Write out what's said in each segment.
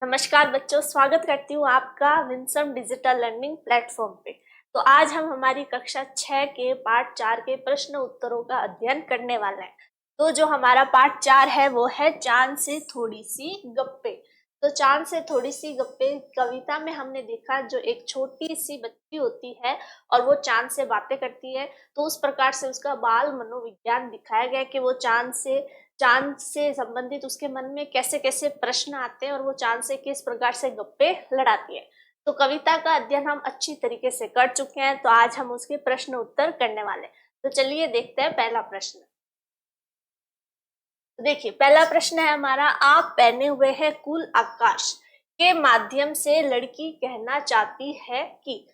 नमस्कार बच्चों, स्वागत करती हूँ आपका विंसम डिजिटल लर्निंग प्लेटफॉर्म पे। तो आज हम हमारी कक्षा 6 के पार्ट 4 के प्रश्न उत्तरों का अध्ययन करने वाले हैं। तो जो हमारा पार्ट 4 है वो है चांद से थोड़ी सी गप्पे। तो चांद से थोड़ी सी गप्पे कविता में हमने देखा जो एक छोटी सी बच्ची होती है और वो चांद से बातें करती है। तो उस प्रकार से उसका बाल मनोविज्ञान दिखाया गया कि वो चांद से संबंधित उसके मन में कैसे कैसे प्रश्न आते हैं और वो चांद से किस प्रकार से गप्पे लड़ाती है। तो कविता का अध्ययन हम अच्छी तरीके से कर चुके हैं, तो आज हम उसके प्रश्न उत्तर करने वाले हैं। तो चलिए देखते हैं पहला प्रश्न। तो देखिए पहला प्रश्न है हमारा, आप पहने हुए हैं कुल आकाश के माध्यम से लड़की कहना चाहती है कि।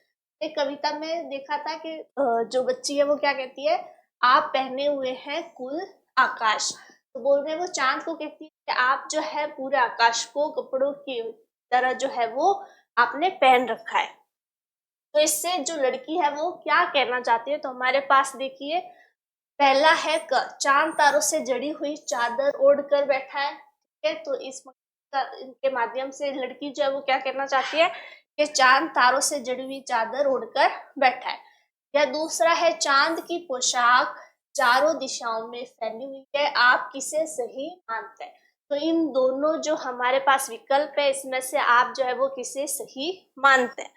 एक कविता में देखा था कि जो बच्ची है वो क्या कहती है, आप पहने हुए हैं कुल आकाश। तो बोल रहे हैं वो चांद को कहती है कि आप जो है पूरे आकाश को कपड़ों की तरह जो है वो आपने पहन रखा है। तो इससे जो लड़की है वो क्या कहना चाहती है, तो हमारे पास देखिए पहला है क, चांद तारों से जड़ी हुई चादर ओढ़ कर बैठा है। ठीक है, तो इनके माध्यम से लड़की जो है वो क्या कहना चाहती है कि चांद तारों से जड़ी हुई चादर ओढ़कर बैठा है। या दूसरा है, चांद की पोशाक चारों दिशाओं में फैली हुई है, आप किसे सही मानते हैं। तो इन दोनों जो हमारे पास विकल्प है इसमें से आप जो है वो किसे सही मानते हैं।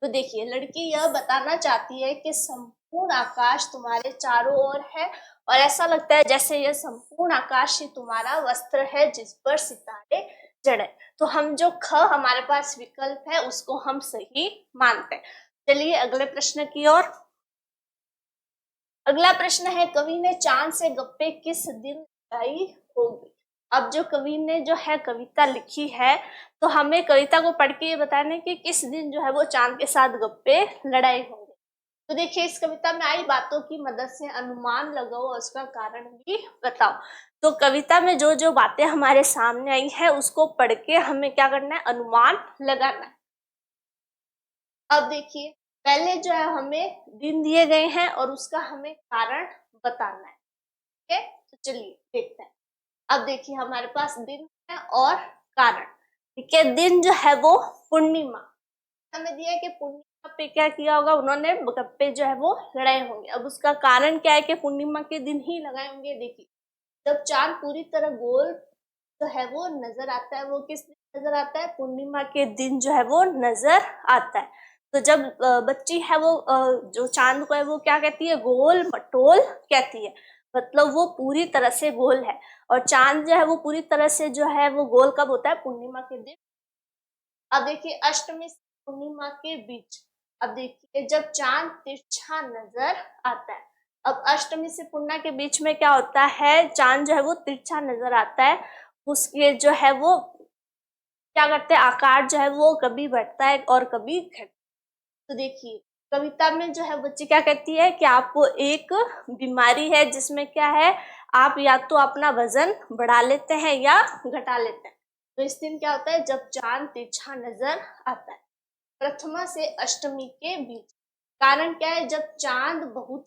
तो देखिए लड़की यह बताना चाहती है कि संपूर्ण आकाश तुम्हारे चारों ओर है और ऐसा लगता है जैसे यह संपूर्ण आकाश ही तुम्हारा वस्त्र है जिस पर सितारे जड़े। तो हम जो ख हमारे पास विकल्प है उसको हम सही मानते हैं। चलिए अगले प्रश्न की ओर। अगला प्रश्न है, कवि ने चांद से गप्पे किस दिन गाई होगी। अब जो कवि ने जो है कविता लिखी है तो हमें कविता को पढ़ के ये बताना है कि किस दिन जो है वो चांद के साथ गप्पे लड़ाए होंगे। तो देखिए इस कविता में आई बातों की मदद से अनुमान लगाओ और उसका कारण भी बताओ। तो कविता में जो जो बातें हमारे सामने आई है उसको पढ़ के हमें क्या करना है, अनुमान लगाना है। अब देखिए पहले जो है हमें दिन दिए गए हैं और उसका हमें कारण बताना है। ठीक है, तो चलिए देखते हैं। अब देखिए हमारे पास दिन है और कारण। ठीक है, दिन जो है वो पूर्णिमा हमें दिया है कि पूर्णिमा पे क्या किया होगा, उन्होंने गप्पे जो है वो लड़ाए होंगे। अब उसका कारण क्या है कि पूर्णिमा के दिन ही लगाए होंगे। देखिए जब चांद पूरी तरह गोल जो है वो नजर आता है, वो किस दिन नजर आता है, पूर्णिमा के दिन जो है वो नजर आता है। तो जब बच्ची है वो जो चांद को है वो क्या कहती है, गोल मटोल कहती है। मतलब वो पूरी तरह से गोल है और चांद जो है वो पूरी तरह से जो है वो गोल कब होता है, पूर्णिमा के दिन। अब देखिए अष्टमी से पूर्णिमा के बीच। अब देखिए जब चांद तिरछा नजर आता है। अब अष्टमी से पूर्णिमा के बीच में क्या होता है, चांद जो है वो तिरछा नजर आता है। उसके जो है वो क्या करते हैं, आकार जो है वो कभी बढ़ता है और कभी घटता है। तो देखिए कविता में जो है बच्ची क्या कहती है कि आपको एक बीमारी है जिसमें क्या है, आप या तो अपना वजन बढ़ा लेते हैं या घटा लेते हैं। तो इस दिन क्या होता है, जब चांद तिरछा नजर आता है प्रथमा से अष्टमी के बीच। कारण क्या है, जब चांद बहुत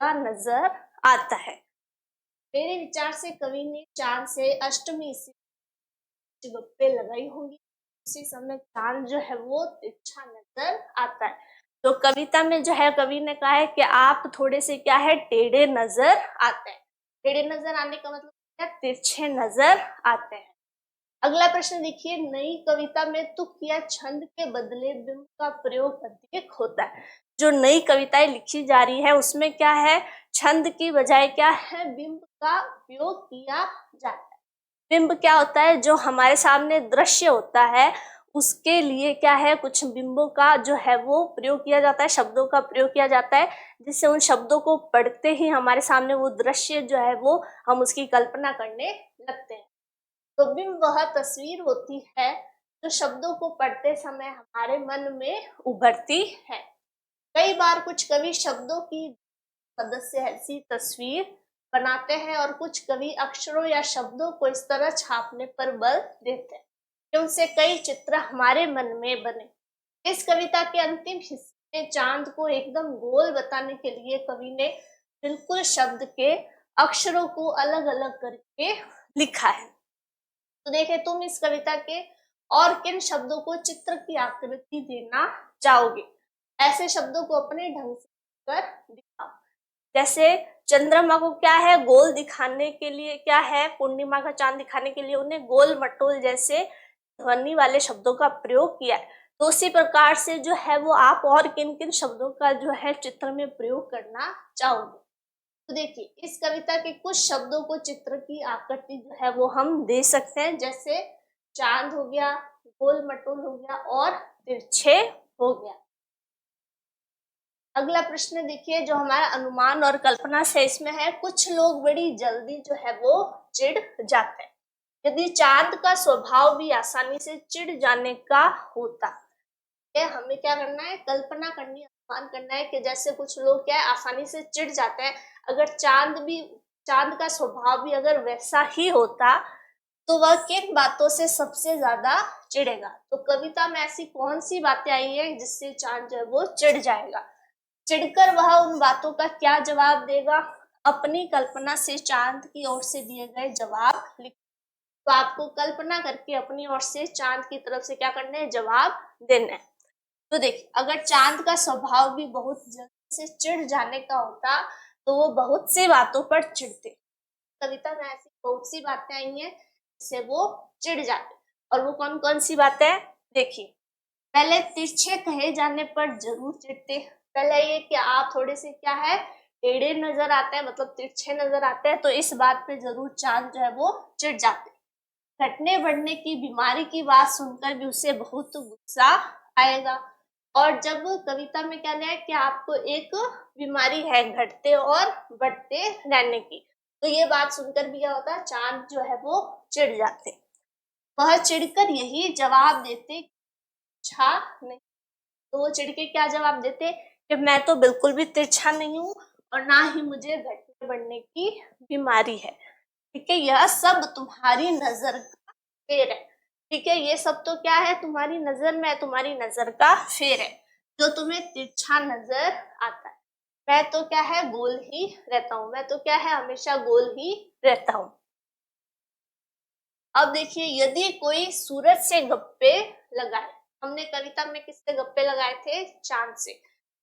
नजर आता है। मेरे विचार से कवि ने चांद से अष्टमी से गप्पे लगाई होंगी, उसी समय चांद जो है वो तिरछा नजर आता है। तो कविता में जो है कवि ने कहा है कि आप थोड़े से क्या है, टेढ़े नजर आते हैं। टेढ़े नजर आने का मतलब क्या, तिरछे नजर आते हैं। अगला प्रश्न देखिए, नई कविता में तुक या छंद के बदले बिंब का प्रयोग अधिक होता है। जो नई कविताएं लिखी जा रही है उसमें क्या है, छंद की बजाय क्या है, बिंब का उपयोग किया जाता है। बिंब क्या होता है, जो हमारे सामने दृश्य होता है उसके लिए क्या है, कुछ बिंबों का जो है वो प्रयोग किया जाता है, शब्दों का प्रयोग किया जाता है, जिससे उन शब्दों को पढ़ते ही हमारे सामने वो दृश्य जो है वो हम उसकी कल्पना करने लगते हैं। तो बिंब वह तस्वीर होती है जो शब्दों को पढ़ते समय हमारे मन में उभरती है। कई बार कुछ कवि शब्दों की मदद से ऐसी तस्वीर बनाते हैं और कुछ कवि अक्षरों या शब्दों को इस तरह छापने पर बल देते हैं कि उनसे कई चित्र हमारे मन में बने। इस कविता के अंतिम हिस्से में चांद को एकदम गोल बताने के लिए कवि ने बिल्कुल शब्द के अक्षरों को अलग अलग करके लिखा है। तो देखे तुम इस कविता के और किन शब्दों को चित्र की आकृति देना चाहोगे। ऐसे शब्दों को अपने ढंग से कर दिखाओ। जैसे चंद्रमा को क्या है, गोल दिखाने के लिए क्या है, पूर्णिमा का चांद दिखाने के लिए उन्हें गोल मटोल जैसे ध्वनि वाले शब्दों का प्रयोग किया है। तो उसी प्रकार से जो है वो आप और किन किन शब्दों का जो है चित्र में प्रयोग करना चाहोगे। तो देखिए, इस कविता के कुछ शब्दों को चित्र की आकृति जो है वो हम दे सकते हैं, जैसे चांद हो गया, गोल मटोल हो गया और तिरछे हो गया। अगला प्रश्न देखिए, जो हमारा अनुमान और कल्पना से इसमें है, कुछ लोग बड़ी जल्दी जो है वो चिढ़ जाते हैं। यदि चांद का स्वभाव भी आसानी से चिढ़ जाने का होता है, हमें क्या करना है, कल्पना करनी है, अनुमान करना है कि जैसे कुछ लोग क्या है आसानी से चिढ़ जाते हैं, अगर चांद का स्वभाव भी अगर वैसा ही होता तो वह किन बातों से सबसे ज्यादा चिढ़ेगा। तो कविता में ऐसी कौन सी बातें आई है जिससे चांद जो है वो चिढ़ जाएगा। चिढ़कर वह उन बातों का क्या जवाब देगा, अपनी कल्पना से चांद की ओर से दिए गए जवाब लिख। तो आपको कल्पना करके अपनी ओर से चांद की तरफ से क्या करना है, जवाब देना है। तो देखिए, अगर चांद का स्वभाव भी बहुत जल्दी से चिढ़ जाने का होता तो वो बहुत सी बातों पर चिढ़ते। कविता में ऐसी बहुत सी बातें आई हैं जिससे वो चिढ़ जाते। और वो कौन कौन सी बातें हैं, देखिए। पहले, तिरछे कहे जाने पर जरूर चिढ़ते। पहले ये कि आप थोड़े से क्या है, टेढ़े नजर आते हैं, मतलब तिरछे नजर आते हैं, तो इस बात पे जरूर चांद जो है वो चिढ़ जाते। घटने बढ़ने की बीमारी की बात सुनकर भी उसे बहुत गुस्सा आएगा। और जब कविता में क्या लिया है कि आपको एक बीमारी है घटते और बढ़ते रहने की, तो ये बात सुनकर भी क्या होता है, चांद जो है वो चिढ़ जाते। वह चिढ़कर यही जवाब देते, अच्छा नहीं। तो वो चिढ़ के क्या जवाब देते कि मैं तो बिल्कुल भी तिरछा नहीं हूँ और ना ही मुझे घटने बढ़ने की बीमारी है। ठीक है, यह सब तुम्हारी नजर का फेर है। ठीक है, ये सब तो क्या है, तुम्हारी नजर में, तुम्हारी नजर का फेर है, जो तुम्हें तिरछा नजर आता है। मैं तो क्या है, गोल ही रहता हूँ, मैं तो क्या है, हमेशा गोल ही रहता हूँ। अब देखिए, यदि कोई सूरज से गप्पे लगाए, हमने कविता में किससे गप्पे लगाए थे, चांद से।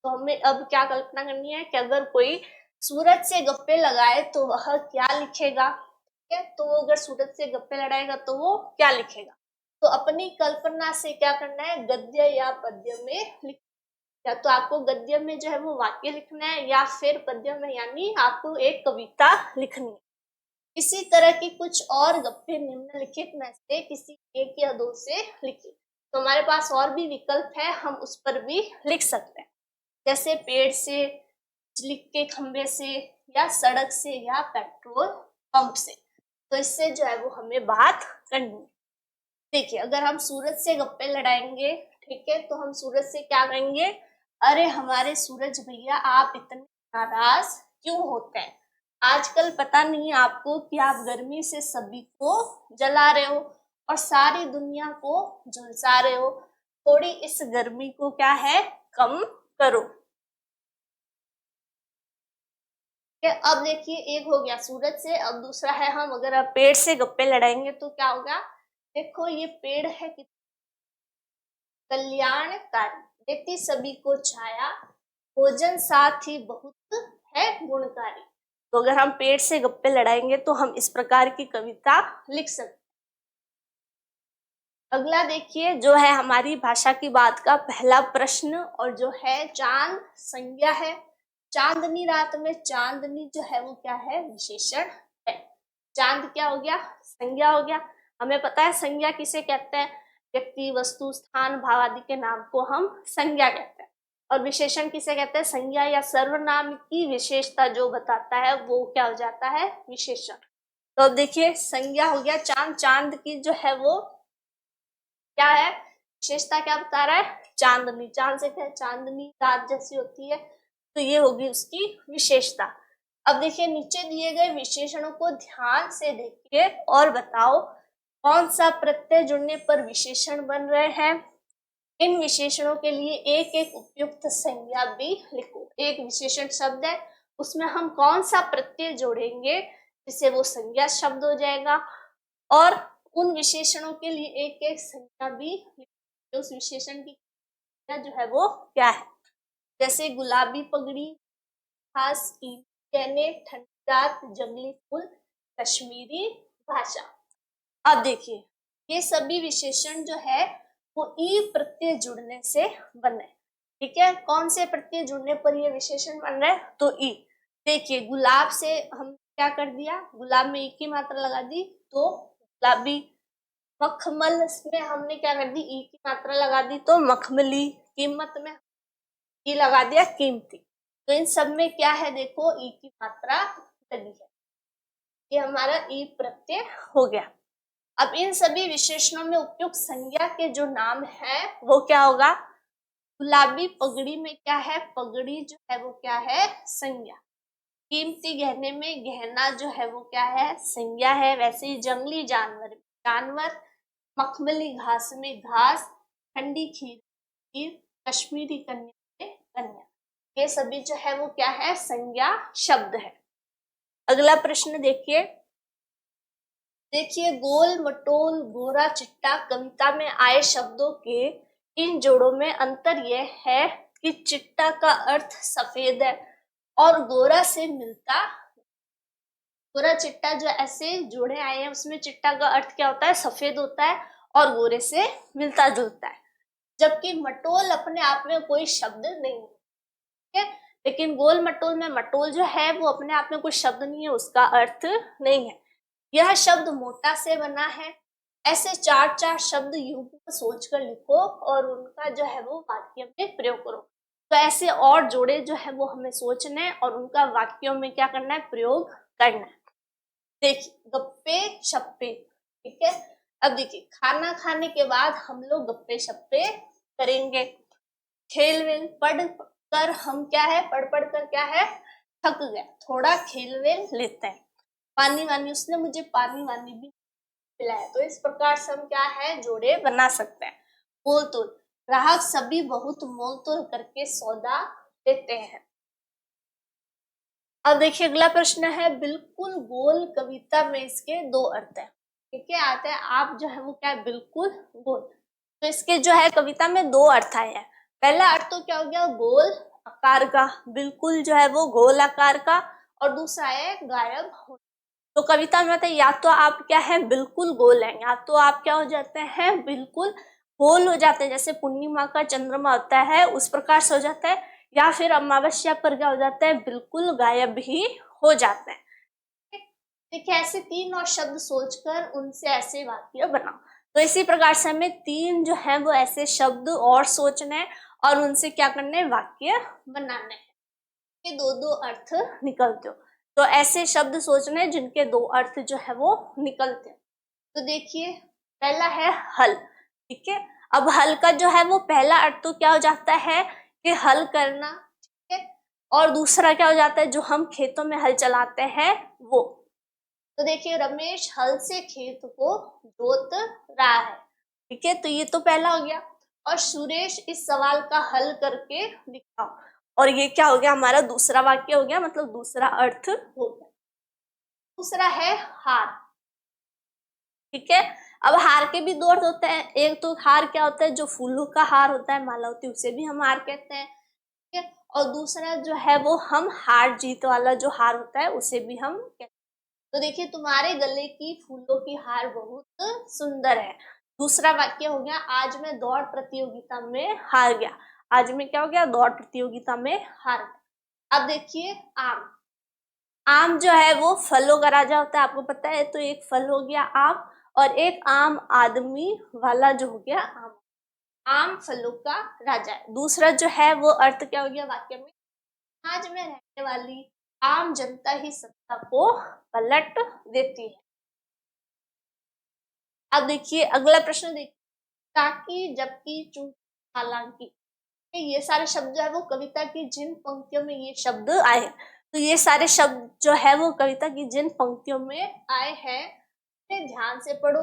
तो हमें अब क्या कल्पना करनी है कि अगर कोई सूरज से गप्पे लगाए तो वह क्या लिखेगा। ठीक है, तो वो अगर सूरज से गप्पे लड़ाएगा तो वो क्या लिखेगा। तो अपनी कल्पना से क्या करना है, गद्य या पद्य में लिख, या तो आपको गद्य में जो है वो वाक्य लिखना है या फिर पद्य में यानी आपको एक कविता लिखनी है। इसी तरह की कुछ और गप्पे निम्नलिखित में से किसी एक या दो से लिखिए। तो हमारे पास और भी विकल्प है, हम उस पर भी लिख सकते हैं, जैसे पेड़ से, बिजली के खंभे से, या सड़क से, या पेट्रोल पंप से। तो इससे जो है वो हमें बात करनी है। देखिए, अगर हम सूरज से गप्पे लड़ाएंगे, ठीक है, तो हम सूरज से क्या कहेंगे, अरे हमारे सूरज भैया आप इतने नाराज क्यों होते हैं, आजकल पता नहीं आपको कि आप गर्मी से सभी को जला रहे हो और सारी दुनिया को झुलसा रहे हो, थोड़ी इस गर्मी को क्या है, कम करो। अब देखिए, एक हो गया सूरज से, अब दूसरा है, हम अगर आप पेड़ से गप्पे लड़ाएंगे तो क्या होगा। देखो, ये पेड़ है कि कल्याणकारी, देती सभी को छाया, भोजन साथ ही बहुत है गुणकारी। तो अगर हम पेड़ से गप्पे लड़ाएंगे तो हम इस प्रकार की कविता लिख सकते। अगला देखिए, जो है हमारी भाषा की बात का पहला प्रश्न, और जो है चांद संज्ञा है। चांदनी रात में चांदनी जो है वो क्या है, विशेषण है। चांद क्या हो गया, संज्ञा हो गया। हमें पता है संज्ञा किसे कहते हैं, व्यक्ति, वस्तु, स्थान, भाव आदि के नाम को हम संज्ञा कहते हैं। और विशेषण किसे कहते हैं, संज्ञा या सर्वनाम की विशेषता जो बताता है वो क्या हो जाता है, विशेषण। तो अब देखिए, संज्ञा हो गया चांद, चांद की जो है वो क्या है, विशेषता क्या बता रहा है, चांदनी, चांद से क्या, चांदनी रात जैसी होती है, तो ये होगी उसकी विशेषता। अब देखिए, नीचे दिए गए विशेषणों को ध्यान से देखिए और बताओ कौन सा प्रत्यय जुड़ने पर विशेषण बन रहे हैं। इन विशेषणों के लिए एक एक उपयुक्त संज्ञा भी लिखो। एक विशेषण शब्द है, उसमें हम कौन सा प्रत्यय जोड़ेंगे जिससे वो संज्ञा शब्द हो जाएगा, और उन विशेषणों के लिए एक एक संज्ञा भी, उस विशेषण की संज्ञा जो है वो क्या है। जैसे गुलाबी पगड़ी, खास की, कहने, ठंडी रात, जंगली फूल, कश्मीरी भाषा। अब देखिए ये सभी विशेषण जो है वो ई प्रत्यय जुड़ने से बने। ठीक है, कौन से प्रत्यय जुड़ने पर ये विशेषण बन रहे हैं, तो ई। देखिए गुलाब से हम क्या कर दिया, गुलाब में ई की मात्रा लगा दी तो गुलाबी। मखमल में हमने क्या कर दी, ई की मात्रा लगा दी तो मखमली। कीमत में ई लगा दिया, कीमती। तो इन सब में क्या है, देखो ई की मात्रा लगी है, ये हमारा ई प्रत्यय हो गया। अब इन सभी विशेषणों में उपयुक्त संज्ञा के जो नाम है वो क्या होगा, गुलाबी पगड़ी में क्या है, पगड़ी जो है वो क्या है, संज्ञा। कीमती गहने में गहना जो है वो क्या है, संज्ञा है। वैसे ही जंगली जानवर, जानवर। मखमली घास में घास, ठंडी खीर, कश्मीरी कन्या में कन्या, ये सभी जो है वो क्या है, संज्ञा शब्द है। अगला प्रश्न देखिए, गोल, मटोल, गोरा, चिट्टा कविता में आए शब्दों के इन जोड़ों में अंतर यह है कि चिट्टा का अर्थ सफेद है और गोरा से मिलता। गोरा चिट्टा जो ऐसे जोड़े आए हैं उसमें चिट्टा का अर्थ क्या होता है, सफेद होता है और गोरे से मिलता जुलता है। जबकि मटोल अपने आप में कोई शब्द नहीं है, ठीक है, लेकिन गोल मटोल में मटोल जो है वो अपने आप में कोई शब्द नहीं है, उसका अर्थ नहीं है। यह शब्द मोटा से बना है। ऐसे चार चार शब्द यूं सोच कर लिखो और उनका जो है वो वाक्य में प्रयोग करो। तो ऐसे और जोड़े जो है वो हमें सोचने और उनका वाक्यों में क्या करना है, प्रयोग करना है। देखिए गप्पे शप्पे, ठीक है। अब देखिए खाना खाने के बाद हम लोग गप्पे शप्पे करेंगे। खेल वेल पढ़ कर हम क्या है, पढ़ पढ़ कर क्या है, थक गया, थोड़ा खेल वेल लेते हैं। पानी वानी, उसने मुझे पानी वानी भी पिलाया। तो इस प्रकार से हम क्या है, जोड़े बना सकते हैं। मोल तोल, ग्राहक सभी बहुत मोल तोल करके सौदा लेते हैं। अब देखिए अगला प्रश्न है, बिल्कुल गोल कविता में इसके दो अर्थ है। ठीक है, आते हैं आप जो है वो क्या है, बिल्कुल गोल। तो इसके जो है कविता में दो अर्थ आए हैं। पहला अर्थ तो क्या हो गया, गोल आकार का, बिल्कुल जो है वो गोल आकार का, और दूसरा है गायब होना। तो कविता में या तो आप क्या है, बिल्कुल गोल हैं, या तो आप क्या हो जाते हैं, बिल्कुल गोल हो जाते हैं, जैसे पूर्णिमा का चंद्रमा होता है उस प्रकार से हो जाता है, या फिर अमावस्या पर क्या हो जाता है, बिल्कुल गायब भी हो जाते हैं। देखिए ऐसे तीन और शब्द सोचकर उनसे ऐसे वाक्य बनाओ। तो इसी प्रकार से हमें तीन जो है वो ऐसे शब्द और सोचने और उनसे क्या करने, वाक्य बनाने हैं। ये दो दो अर्थ निकलते हो। तो ऐसे शब्द सोचने जिनके दो अर्थ जो है वो निकलते हैं। तो देखिए पहला है हल, ठीक है। अब हल का जो है वो पहला अर्थ तो क्या हो जाता है कि हल करना, ठीक है, और दूसरा क्या हो जाता है, जो हम खेतों में हल चलाते हैं वो। तो देखिए रमेश हल से खेत को जोत रहा है, ठीक है, तो ये तो पहला हो गया। और सुरेश इस सवाल का हल करके दिखाओ, और ये क्या हो गया, हमारा दूसरा वाक्य हो गया, मतलब दूसरा अर्थ हो गया। दूसरा है हार, ठीक है। अब हार के भी दो अर्थ होते हैं। एक तो हार क्या होता है, जो फूलों का हार होता है, माला होती है, उसे भी हम हार कहते हैं, ठीक है। और दूसरा जो है वो हम हार जीत वाला जो हार होता है उसे भी हम कहते हैं। तो देखिए तुम्हारे गले की फूलों की हार बहुत सुंदर है। दूसरा वाक्य हो गया, आज मैं दौड़ प्रतियोगिता में हार गया। आज में क्या हो गया, दौड़ प्रतियोगिता में हार गया। अब देखिए आम, आम जो है वो फलों का राजा होता है, आपको पता है। तो एक फल हो गया आम, और एक आम आदमी वाला जो हो गया आम। आम फलों का राजा है। दूसरा जो है वो अर्थ क्या हो गया वाक्य में, समाज में रहने वाली आम जनता ही सत्ता को पलट देती है। अब देखिए अगला प्रश्न देखिए, ताकि जबकि चूंकि हालांकि, ये सारे शब्द जो है वो कविता की जिन पंक्तियों में ये शब्द आए हैं, तो ये सारे शब्द जो है वो कविता की जिन पंक्तियों में आए हैं उन्हें ध्यान से पढ़ो।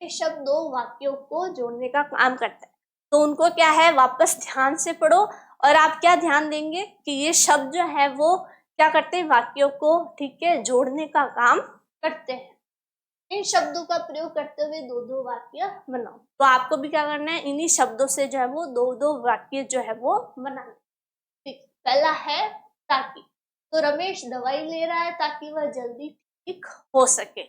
ये शब्द दो वाक्यों को जोड़ने का काम करता है, तो उनको क्या है, वापस ध्यान से पढ़ो। और आप क्या ध्यान देंगे कि ये शब्द जो है वो क्या करते हैं, वाक्यों को, ठीक है, जोड़ने का काम करते हैं। इन शब्दों का प्रयोग करते हुए दो दो वाक्य बनाओ। तो आपको भी क्या करना है, इन्हीं शब्दों से जो है वो दो दो वाक्य जो है वो बनाना। ठीक, पहला है ताकि। तो रमेश दवाई ले रहा है ताकि वह जल्दी ठीक हो सके।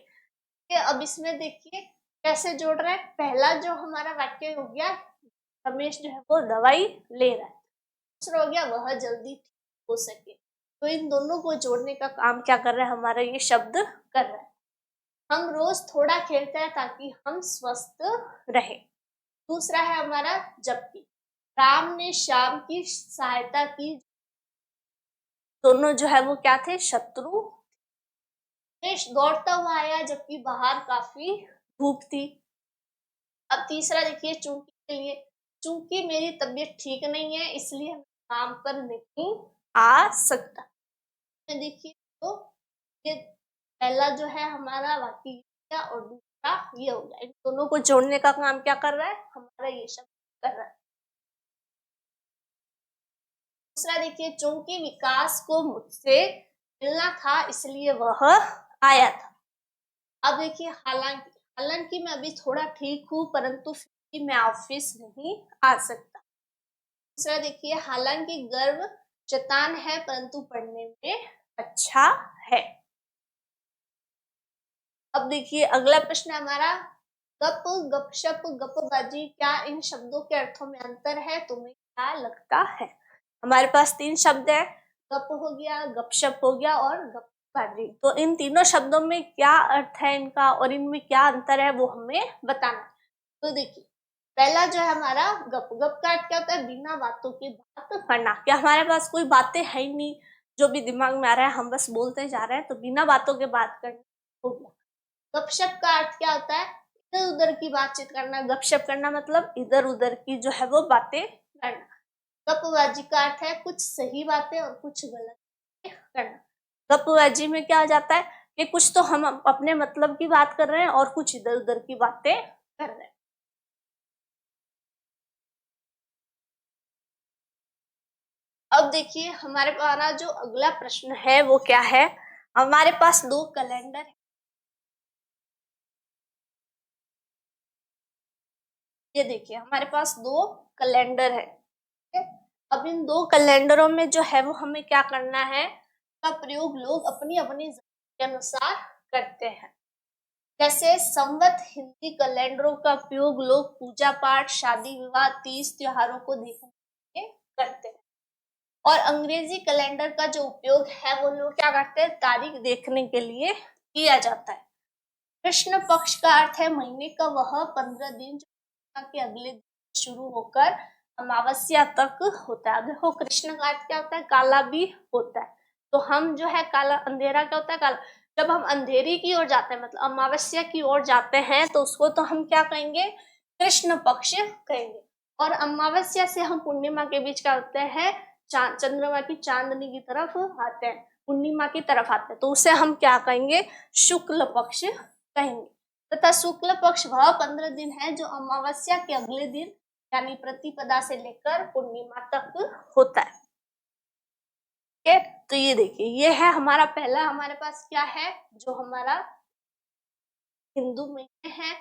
अब इसमें देखिए कैसे जोड़ रहा है। पहला जो हमारा वाक्य हो गया, रमेश जो है वो दवाई ले रहा है। दूसरा हो गया वह जल्दी ठीक हो सके। तो इन दोनों को जोड़ने का काम क्या कर रहा है, हमारा ये शब्द कर रहा है। हम रोज थोड़ा खेलते हैं ताकि हम स्वस्थ रहे। दूसरा है हमारा जबकि। राम ने श्याम की सहायता की। दोनों जो है वो क्या थे, शत्रु। रमेश दौड़ता हुआ आया जबकि बाहर काफी धूप थी। अब तीसरा देखिए चूंकि के लिए। चूंकि मेरी तबीयत ठीक नहीं है इसलिए मैं काम पर नहीं आ सकता। देखिए तो ये पहला जो है हमारा वाक्य और दूसरा ये हो गया। इन दोनों को जोड़ने का काम क्या कर रहा है, हमारा ये शब्द कर रहा है। दूसरा देखिए चूंकि विकास को मुझसे मिलना था इसलिए वह आया था। अब देखिए हालांकि। हालांकि मैं अभी थोड़ा ठीक हूँ परंतु फिर भी मैं ऑफिस नहीं आ सकता। दूसरा देखिए हालांकि गर्व शैतान है परंतु पढ़ने में अच्छा है। अब देखिए अगला प्रश्न है हमारा, गप गपशप गपबाजी, क्या इन शब्दों के अर्थों में अंतर है, तुम्हें क्या लगता है। हमारे पास तीन शब्द है, गप हो गया, गपशप हो गया और गपबाजी। तो इन तीनों शब्दों में क्या अर्थ है इनका और इनमें क्या अंतर है वो हमें बताना। तो देखिए पहला जो है हमारा गप। गप का अर्थ क्या होता है, बिना बातों की बात करना। क्या हमारे पास कोई बातें है ही नहीं, जो भी दिमाग में आ रहा है हम बस बोलते जा रहे हैं, तो बिना बातों के बात करना हो गया। गपशप का अर्थ क्या होता है, इधर उधर की बातचीत करना। गपशप करना मतलब इधर उधर की जो है वो बातें करना। गपबाजी का अर्थ है कुछ सही बातें और कुछ गलत करना। गपबाजी में क्या हो जाता है कि कुछ तो हम अपने मतलब की बात कर रहे हैं और कुछ इधर उधर की बातें कर रहे हैं। अब देखिए हमारे पास जो अगला प्रश्न है वो क्या है, हमारे पास दो कैलेंडर है। ये देखिए हमारे पास दो कैलेंडर है। अब इन दो कैलेंडरों में जो है वो हमें क्या करना है, का प्रयोग लोग अपनी अपनी जरूरत के अनुसार करते हैं। जैसे संवत हिंदी कैलेंडरों का उपयोग लोग पूजा पाठ, शादी विवाह, तीज त्योहारों को देखने के लिए करते हैं। और अंग्रेजी कैलेंडर का जो उपयोग है वो लोग क्या करते हैं, तारीख देखने के लिए किया जाता है। कृष्ण पक्ष का अर्थ है महीने का वह 15 दिन जो के अगले दिन शुरू होकर अमावस्या तक होता है। देखो कृष्ण का अर्थ क्या होता है, काला भी होता है। तो हम जो है काला, अंधेरा क्या होता है, काला। जब हम अंधेरी की ओर जाते हैं मतलब अमावस्या की ओर जाते हैं तो उसको तो हम क्या कहेंगे, कृष्ण पक्ष कहेंगे। और अमावस्या से हम पूर्णिमा के बीच क्या होते हैं, चंद्रमा की चांदनी की तरफ आते हैं, पूर्णिमा की तरफ आते हैं, तो उसे हम क्या कहेंगे, शुक्ल पक्ष कहेंगे। तथा शुक्ल पक्ष वह 15 दिन है जो अमावस्या के अगले दिन यानी प्रतिपदा से लेकर पूर्णिमा तक होता है। ठीक है, तो ये देखिए ये है हमारा पहला, हमारे पास क्या है जो हमारा हिंदू महीने है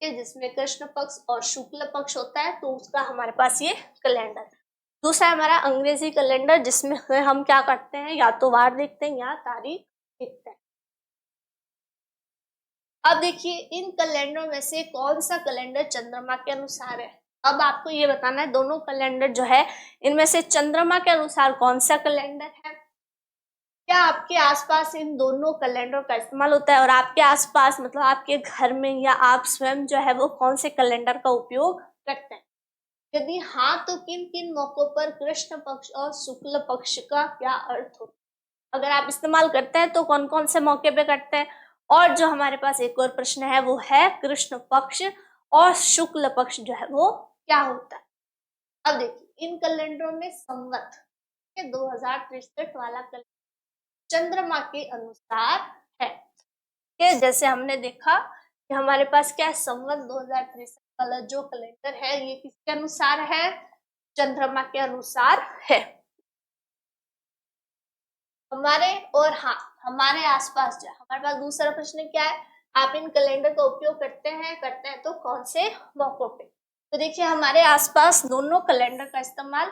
कि जिसमें कृष्ण पक्ष और शुक्ल पक्ष होता है, तो उसका हमारे पास ये कैलेंडर है। दूसरा हमारा अंग्रेजी कैलेंडर जिसमें हम क्या करते हैं, या तो वार देखते हैं या तारीख देखते हैं। अब देखिए इन कैलेंडर में से कौन सा कैलेंडर चंद्रमा के अनुसार है। अब आपको ये बताना है दोनों कैलेंडर जो है इनमें से चंद्रमा के अनुसार कौन सा कैलेंडर है। क्या आपके आसपास इन दोनों कैलेंडर का इस्तेमाल होता है, और आपके आसपास मतलब आपके घर में या आप स्वयं जो है वो कौन से कैलेंडर का उपयोग करते हैं। यदि हाँ तो किन किन मौकों पर कृष्ण पक्ष और शुक्ल पक्ष का क्या अर्थ होता है। अगर आप इस्तेमाल करते हैं तो कौन कौन से मौके पे करते हैं। और जो हमारे पास एक और प्रश्न है वो है कृष्ण पक्ष और शुक्ल पक्ष जो है वो क्या होता है। अब देखिए इन कैलेंडरों में संवत के 2063 वाला कैलेंडर चंद्रमा के अनुसार है। कि जैसे हमने देखा कि हमारे पास क्या है, संवत 2063 वाला जो कैलेंडर है ये किसके अनुसार है, चंद्रमा के अनुसार है। हमारे और हाँ हमारे आसपास जो है, हमारे पास दूसरा प्रश्न क्या है, आप इन कैलेंडर का उपयोग करते हैं तो कौन से मौकों पे? तो देखिए हमारे आसपास दोनों कैलेंडर का इस्तेमाल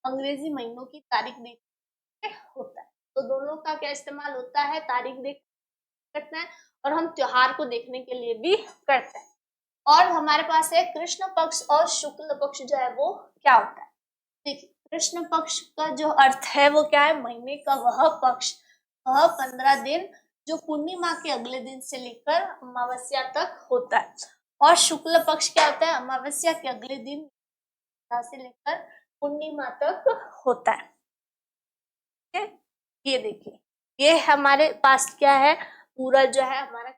अंग्रेजी महीनों की तारीख देखने होता है। तो दोनों का क्या इस्तेमाल होता है? तारीख देख करते हैं और हम त्योहार को देखने के लिए भी करते हैं। और हमारे पास है कृष्ण पक्ष और शुक्ल पक्ष जो है वो क्या होता है? देखिए कृष्ण पक्ष का जो अर्थ है वो क्या है? महीने का वह पक्ष, वह 15 दिन जो पूर्णिमा के अगले दिन से लेकर अमावस्या तक होता है। और शुक्ल पक्ष क्या होता है? अमावस्या के अगले दिन से लेकर पूर्णिमा तक होता है। ठीक है, ये देखिए ये हमारे पास क्या है? पूरा जो है हमारा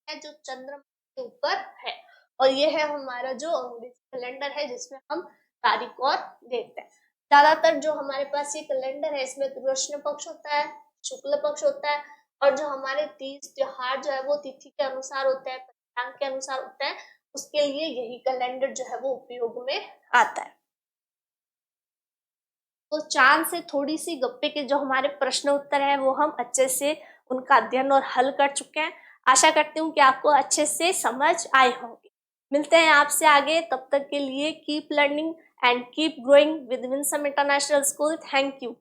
है जो चंद्रमा के ऊपर है, और ये है हमारा जो अंग्रेजी कैलेंडर है जिसमें हम तारीख और देखते हैं। ज्यादातर जो हमारे पास ये कैलेंडर है इसमें कृष्ण पक्ष होता है, शुक्ल पक्ष होता है, और जो हमारे तीज त्योहार जो है वो तिथि के अनुसार होता है, पंचांग के अनुसार होता है, उसके लिए यही कैलेंडर जो है वो उपयोग में आता है। तो चांद से थोड़ी सी गप्पे के जो हमारे प्रश्न उत्तर है वो हम अच्छे से उनका अध्ययन और हल कर चुके हैं। आशा करती हूँ कि आपको अच्छे से समझ आए होंगे। मिलते हैं आपसे आगे, तब तक के लिए keep learning and keep growing with Winsome international school. Thank you.